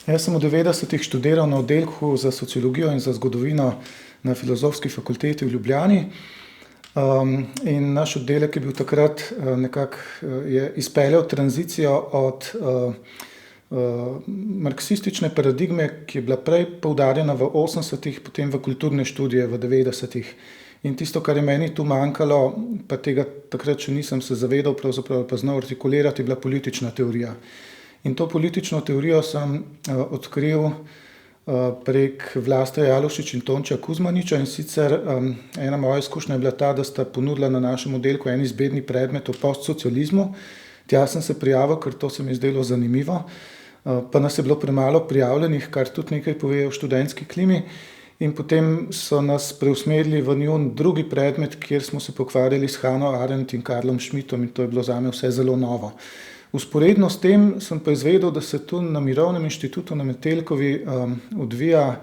Jaz sem v 90-ih študiral na oddelku za sociologijo in za zgodovino na Filozofski fakulteti v Ljubljani. In naš oddelek je bil takrat je izpeljal tranzicijo od marksistične paradigme, ki je bila prej poudarjena v 80-ih, potem v kulturne študije v 90-ih. In tisto, kar je meni tu manjkalo, pa tega takrat še nisem se zavedal, pravzaprav pa znal artikulirati, je bila politična teorija. In to politično teorijo sem odkril prek Vlaste Jalovšič in Tončija Kuzmaniča, in sicer ena moja izkušnja je bila ta, da sta ponudila na našem oddelku en izbirni predmet o postsocializmu. Tja sem se prijavil, ker to se mi je zdelo zanimivo, pa nas je bilo premalo prijavljenih, kar tudi nekaj pove o študentski klimi. In potem so nas preusmerili v njun drugi predmet, kjer smo se pokvarjali s Hannah Arendt in Karlom Schmittom, in to je bilo zame vse zelo novo. Vzporedno s tem sem pa izvedel, da se tu na Mirovnem inštitutu na Metelkovi odvija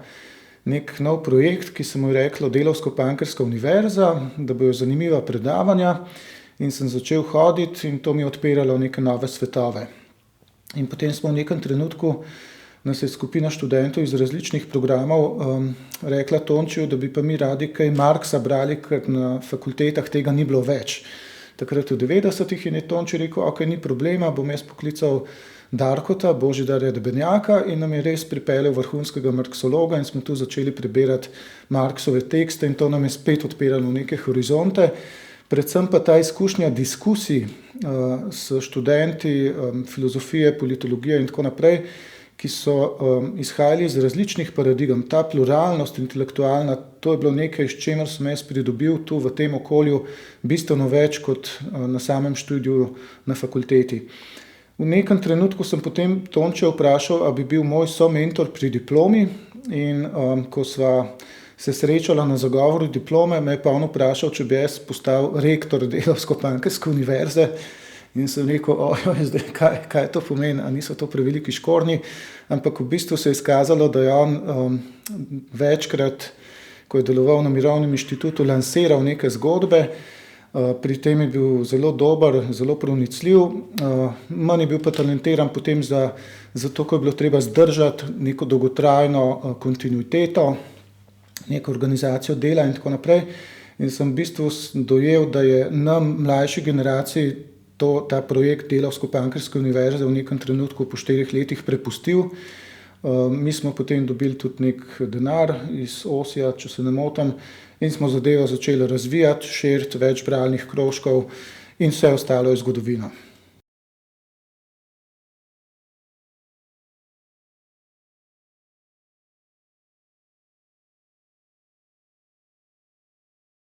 nek nov projekt, ki se mu je reklo Delavsko-punkerska univerza, da bojo zanimiva predavanja, in sem začel hoditi in to mi je odpiralo neke nove svetove. In potem smo v nekem trenutku, nas je skupina študentov iz različnih programov rekla Tončiju, da bi pa mi radi kaj Marxa brali, ker na fakultetah tega ni bilo več. Takrat v 90-ih in je Tonči rekel, ok, ni problema, bom jaz poklical Darkota, Božidarja Debenjaka, in nam je res pripeljal vrhunskega marksologa in smo tu začeli prebirati Marksove tekste in to nam je spet odpiralo neke horizonte. Predvsem pa ta izkušnja diskusij s študenti filozofije, politologije in tako naprej, ki so izhajali iz različnih paradigem. Ta pluralnost intelektualna, to je bilo nekaj, s čemer sem jaz pridobil tu v tem okolju bistveno več kot na samem študiju na fakulteti. V nekem trenutku sem potem Tončija vprašal, a bi bil moj somentor pri diplomi, in ko sva se srečala na zagovoru diplome, me je pa on vprašal, če bi jaz postal rektor Delavsko-punkerske univerze. In sem rekel, zdaj, kaj to pomeni, a niso to preveliki škornji, ampak v bistvu se je izkazalo, da je on večkrat, ko je deloval na Mirovnem inštitutu, lansiral neke zgodbe, pri tem je bil zelo dober, zelo pronicljiv, manj je bil pa talentiran potem za to, ko je bilo treba zdržati neko dolgotrajno kontinuiteto, neko organizacijo dela in tako naprej. In sem v bistvu dojel, da je nam, mlajši generaciji, ta projekt Delavsko-punkerske univerze v nekem trenutku po 4 letih prepustil. Mi smo potem dobili tudi nek denar iz Osija, če se ne motim, in smo zadevo začeli razvijati, širiti več bralnih krožkov in vse ostalo je zgodovina.